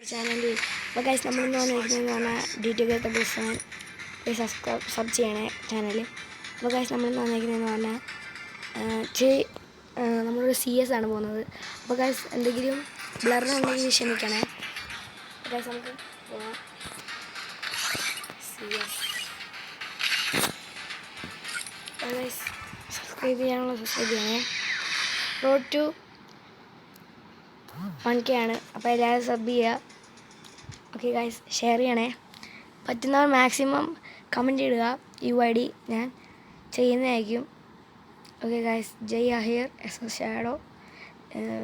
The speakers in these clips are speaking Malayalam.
ചാനലിൽ അപ്പോൾ ഗൈസ് നമ്മളിന്ന് വന്നിരിക്കുന്നത് പറഞ്ഞാൽ DTK സബ് ചെയ്യണേ ചാനൽ. അപ്പോൾ ഗൈസ് നമ്മളിന്ന് വന്നിരിക്കുന്നതെന്ന് പറഞ്ഞാൽ നമ്മളൊരു CS ആണ് പോകുന്നത്. അപ്പോൾ ഗൈസ് എന്തെങ്കിലും ബ്ലറുണ്ടെങ്കിൽ ക്ഷമിക്കണേ. ഗൈസ് നമുക്ക് പോകാം. CS ഗൈസ് സബ്സ്ക്രൈബ് ചെയ്യണേ. റോഡ് ടു 1K ആണ്. അപ്പോൾ എല്ലാവരും സബ് ചെയ്യുക. ഓക്കെ ഗൈസ്, ഷെയർ ചെയ്യണേ. പറ്റുന്നവർ മാക്സിമം കമൻറ്റ് ഇടുക. UID ഞാൻ ചെയ്യുന്നതായിരിക്കും. ഓക്കെ ഗൈസ്, ജയ് അഹിയർ ഷാഡോ,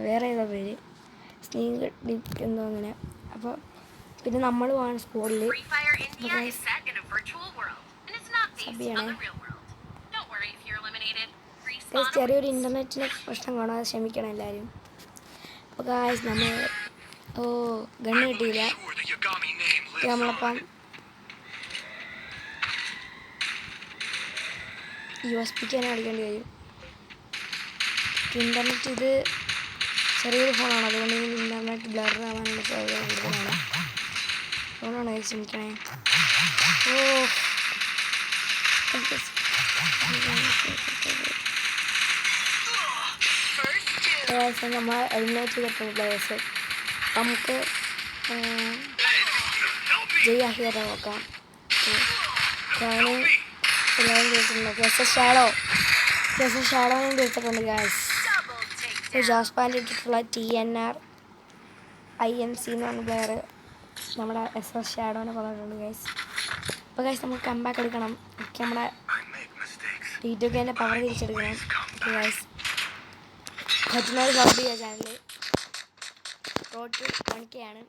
വേറെ ഏതോ പേര് സ്നീക്ക് ഡിപ്പ് എന്തോ അങ്ങനെ. അപ്പോൾ പിന്നെ നമ്മൾ പോകാൻ സ്പോട്ടിൽ സബ് ചെയ്യണേ. ഗൈസ് ചെറിയൊരു ഇൻ്റർനെറ്റിൻ്റെ പ്രശ്നം കാണാതെ ക്ഷമിക്കണം എല്ലാവരും. അപ്പോൾ ഗൈസ് നമ്മൾ ഗണ്ണ് കിട്ടിയില്ല. നമ്മളപ്പം USBക്ക് തന്നെ കളിക്കേണ്ടി വരും. ഇൻ്റർനെറ്റ് ഇത് ചെറിയൊരു ഫോണാണ്, അതുകൊണ്ട് ഇൻ്റർനെറ്റ് ബ്ലർ ആവാനുള്ള സാധ്യത കൂടുതലാണ്. അതുകൊണ്ടാണ് ക്ഷമിക്കണേ. നമ്മൾ എലിമിനേറ്റ് ചെയ്തിട്ടുണ്ട് പ്ലേയേഴ്സ്. നമുക്ക് ജയ് അഹിയറെ നോക്കാം. എല്ലാവരും ചോദിച്ചിട്ടുണ്ട്. ഷാഡോയും ചോദിച്ചിട്ടുണ്ട് ഗൈസ്. ജോസ്പാൻ്റെ ഇട്ടിട്ടുള്ള TNR INC എന്ന് പറഞ്ഞ പ്ലെയർ നമ്മുടെ SS ഷാഡോനെ പറഞ്ഞിട്ടുണ്ട് ഗൈസ്. അപ്പോൾ ഗൈസ് നമുക്ക് കംബാക്ക് എടുക്കണം. ഒക്കെ നമ്മുടെ D2Kൻ്റെ പവർ തിരിച്ചെടുക്കണം ഗൈസ്. പറ്റുന്നൊരു സബ് ചെയ്യുക ചാനൽ. റോഡ് ടു 1K ആണ്.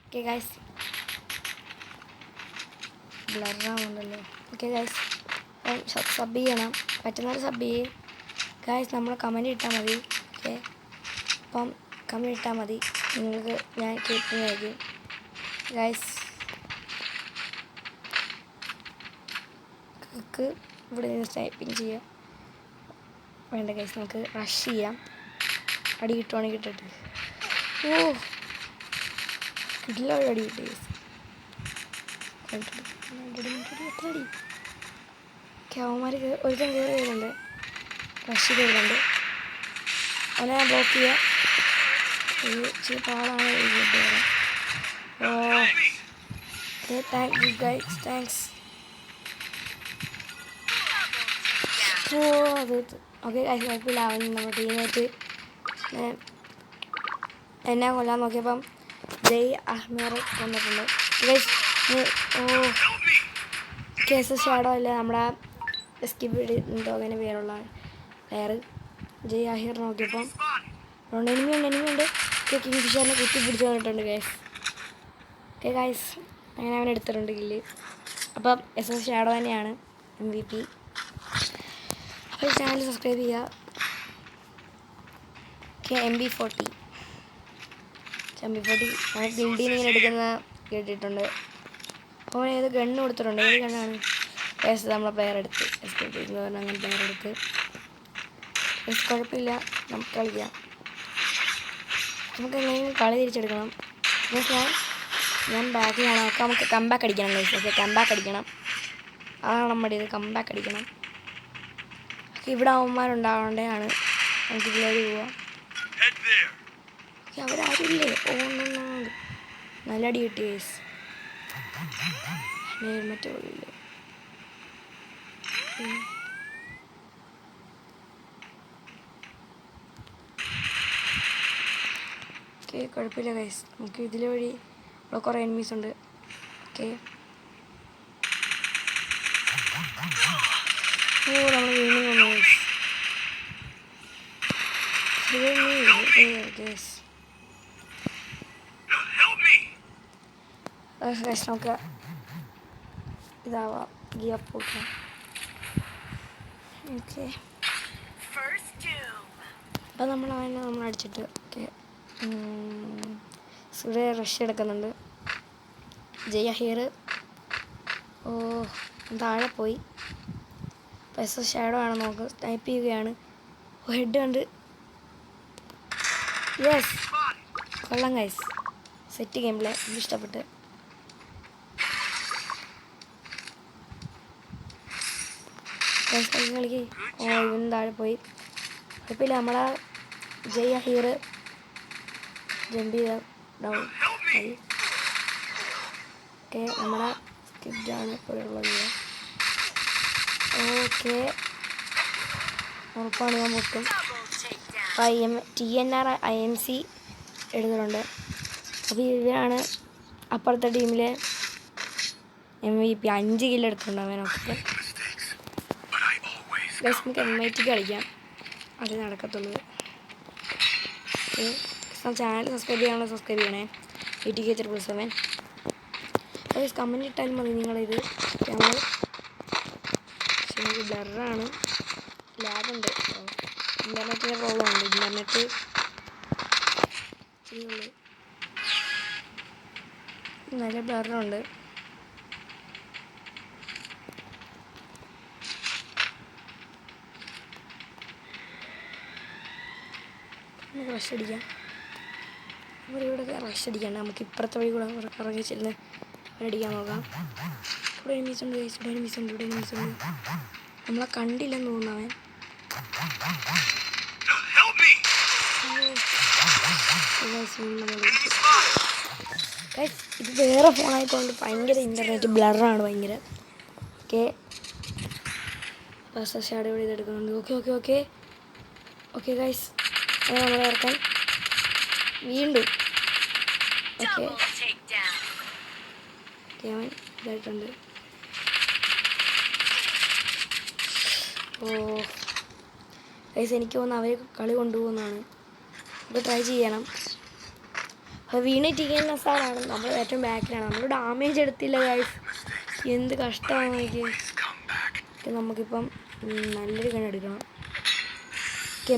ഓക്കെ ഗൈസ്, ബ്ലറാവുന്നുണ്ടല്ലോ. ഓക്കെ ഗൈസ്, സബ് ചെയ്യണം. പറ്റുന്നവർ സബ് ചെയ്യും ഗൈസ്. നമ്മൾ കമൻറ്റ് ഇട്ടാൽ മതി. ഓക്കെ, അപ്പം കമൻറ്റ് ഇട്ടാൽ മതി, നിങ്ങൾക്ക് ഞാൻ കേൾക്കുന്നതായിരിക്കും ഗൈസ്. നമുക്ക് ഇവിടെ നിന്ന് ടൈപ്പിങ് ചെയ്യാം. വേണ്ട ഗൈസ്, നമുക്ക് റഷ് ചെയ്യാം. അടി കിട്ടുവാണെങ്കിൽ കിട്ടട്ടെ. കിട്ടില്ല, അടി കിട്ടി ഗൈസ്. എത്ര അടി അവന്മാർ ഒരുത്തൻ കയറി വരുന്നുണ്ട്. റഷ് വരുന്നുണ്ട്. അവനെ ഞാൻ ബ്ലോക്ക് ചെയ്യാം. ഇച്ചിരി പാടാണ്. Thank you guys, thanks. അത് ഓക്കെ ഗൈസ്, കുഴപ്പമില്ല. അവൻ നമ്മുടെ ടീമേറ്റ് എന്നെ കൊല്ലാൻ നോക്കിയപ്പം ജയ് അഹ്മർ വന്നിട്ടുണ്ട് ഗൈസ്. SS ഷാഡോ അല്ല, നമ്മുടെ സ്കിപ്പ് എന്തോ അങ്ങനെ പേരുള്ള പ്ലെയർ ജയ് അഹിയർ നോക്കിയപ്പം എനിമിയുണ്ട്. കിങ് ഫിഷറിനെ കുത്തി പിടിച്ച് വന്നിട്ടുണ്ട് ഗൈസ്. ഓക്കെ ഗൈസ്, അങ്ങനെ അവൻ എടുത്തിട്ടുണ്ട് കില്ല്. അപ്പം SS ഷാഡോ തന്നെയാണ് MVP. അപ്പോൾ ചാനൽ സബ്സ്ക്രൈബ് ചെയ്യുക. ഓക്കെ, MB40 അവൻ ബിൽഡിൽ നിന്ന് ഇങ്ങനെ എടുക്കുന്ന കേട്ടിട്ടുണ്ട്. അപ്പോൾ അവൻ ഏത് ഗണ്ണ് കൊടുത്തിട്ടുണ്ട്. ഏത് ഗണ്ണാണ് ഗൈസ്? നമ്മളെ പ്ലെയർ എടുത്ത് എസ്കേപ്പ് എന്ന് പറഞ്ഞാൽ അങ്ങനെ പ്ലെയർ എടുത്ത് കുഴപ്പമില്ല, നമുക്ക് കളിക്കാം. നമുക്ക് എങ്ങനെയെങ്കിലും കളി തിരിച്ചെടുക്കണം. ഞാൻ ബാക്കിലാണ്. ഒക്കെ നമുക്ക് കംബാക്ക് അടിക്കണം ഗൈസ്. ഓക്കെ, കംബാക്ക് അടിക്കണം. അതാണ് നമ്മുടെ ഇത്, കംബാക്ക് അടിക്കണം. ഇവിടെ അവന്മാരുണ്ടാവേണ്ടതാണ്. നമുക്ക് ഇതിലേക്ക് പോവാം. ഓക്കെ, അവരാരുമില്ലേ? നല്ല അടി കിട്ടി ഗൈസ്. മറ്റേ പോലില്ലേ. ഓക്കെ, കുഴപ്പമില്ല ഗൈസ്. നമുക്ക് ഇതിലെ വഴി ഇവിടെ കുറേ എനിമീസ് ഉണ്ട്. ഓക്കെ, നമ്മൾ വീണ്ടും വന്നു ഗൈസ്. നമുക്ക് ഇതാവാം, ഗിയപ്പ് കൊടുക്കാം. ഓക്കെ, അപ്പം നമ്മൾ അടിച്ചിട്ട് ഓക്കെ സുരേ റഷ് എടുക്കുന്നുണ്ട്. ജയ് അഹിയർ താഴെ പോയി. SS ഷാഡോ ആണ്, നോക്ക് സ്നൈപ്പ് ചെയ്യുകയാണ്. ഹെഡ് കണ്ട്. യെസ്, കൊള്ളാം ഗൈസ്. സെറ്റ് ഗെയിം പ്ലേ എനിക്ക് ഇഷ്ടപ്പെട്ട്. കളിക്ക്. ഓ ഇവൻ താഴെ പോയി. കുഴപ്പമില്ല, നമ്മളാ ജയ് അഹീർ ജമ്പ് ചെയ്ത ഡൗൺ ആയി. ഓക്കെ നമ്മുടെ സ്കിപ്ഡാണ് ഇപ്പോഴുള്ളത്. ഓക്കെ ഉറപ്പാണ് ഞാൻ പൊട്ടും. TNR IMC എഴുതുന്നുണ്ട്. അപ്പോൾ ഇവരാണ് അപ്പുറത്തെ ടീമിലെ MVP. 5 കില്ല് എടുത്തിട്ടുണ്ട് അവനൊക്കെ. നമുക്ക് MIT കളിക്കാം, അത് നടക്കത്തുള്ളൂ. ചാനൽ സബ്സ്ക്രൈബ് ചെയ്യാനുള്ള സബ്സ്ക്രൈബ് ചെയ്യണേ. 80K777. കമൻറ്റ് ഇട്ടാലും മതി നിങ്ങളിത്. നമ്മൾ ബ്ലറാണ്, ലാഗുണ്ട്, ഇൻ്റർനെറ്റിൻ്റെ പ്രോബ്ലം ഉണ്ട്. ഇൻ്റർനെറ്റ് ചെയ്യുള്ളൂ, നല്ല ബ്ലറുണ്ട്. നമുക്ക് റഷ് അടിക്കാം. ഇവിടെ റഷ് അടിക്കാണ്ട് നമുക്ക് ഇപ്പുറത്തെ വഴി കൂടെ ഇറങ്ങി ചെല്ലുന്ന അടിക്കാൻ നോക്കാം. ഇവിടെ എനിമീസ് ഉണ്ട്, ഇവിടെ എനിമീസ് ഉണ്ട്, ഇവിടെ എനിമീസ് ഉണ്ട്. നമ്മളെ കണ്ടില്ലെന്ന് തോന്നുന്നവൻ. ഇത് വേറെ ഫോണായതുകൊണ്ട് ഭയങ്കര ഇൻ്റർനെറ്റ് ബ്ലറാണ് ഭയങ്കര. ഓക്കെ ഫസ്റ്റ് ഷാഡോ ഇവിടെ ഇതെടുക്കുന്നുണ്ട്. Okay okay okay okay guys, അങ്ങനെ നമ്മൾ ഇറക്കാൻ വീണ്ടും. ഓക്കെ ഓക്കെ അവൻ ഇതായിട്ടുണ്ട്. ഓ ഗൈസ് എനിക്ക് തോന്നുന്നു അവർ കളി കൊണ്ടുപോകുന്നതാണ്. നമുക്ക് ട്രൈ ചെയ്യണം. അപ്പോൾ വീണ് TNS ആണ്, നമ്മൾ ഏറ്റവും ബാക്കിലാണ്. നമ്മൾ ഡാമേജ് എടുത്തില്ല ഗൈസ്, എന്ത് കഷ്ടമാണ് എനിക്ക്. നമുക്കിപ്പം നല്ലൊരു ഗൺ എടുക്കണം.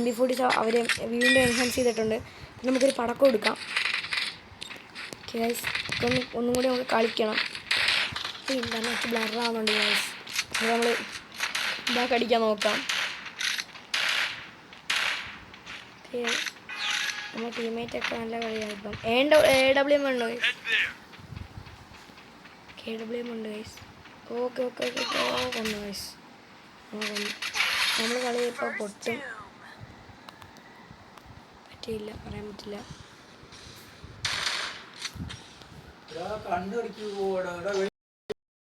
MP40 അവർ വീണ്ടും എൻഹാൻസ് ചെയ്തിട്ടുണ്ട്. നമുക്കൊരു പടക്കം എടുക്കാം. ഓക്കെ ഗൈസ്, ഒന്നും കൂടി നമുക്ക് കളിക്കണം. ഇൻ്റർനെറ്റ് ബ്ലറാവുന്നുണ്ട് ഗൈസ്. അപ്പോൾ നമ്മൾ ഇതാക്കി അടിക്കാൻ നോക്കാം. ഓക്കെ നമ്മുടെ ടീമേറ്റൊക്കെ നല്ല കളിയാണ്. ഇപ്പം AWM ഉണ്ട് ഗൈസ്. KWM ഉണ്ട് ഗൈസ്. ഓക്കെ ഓക്കെ ഓക്കെ കൊന്നു ഗൈസ്. നമ്മൾ കളി ഇപ്പോൾ പൊട്ടും. പറ്റിയില്ല, പറയാൻ പറ്റില്ല.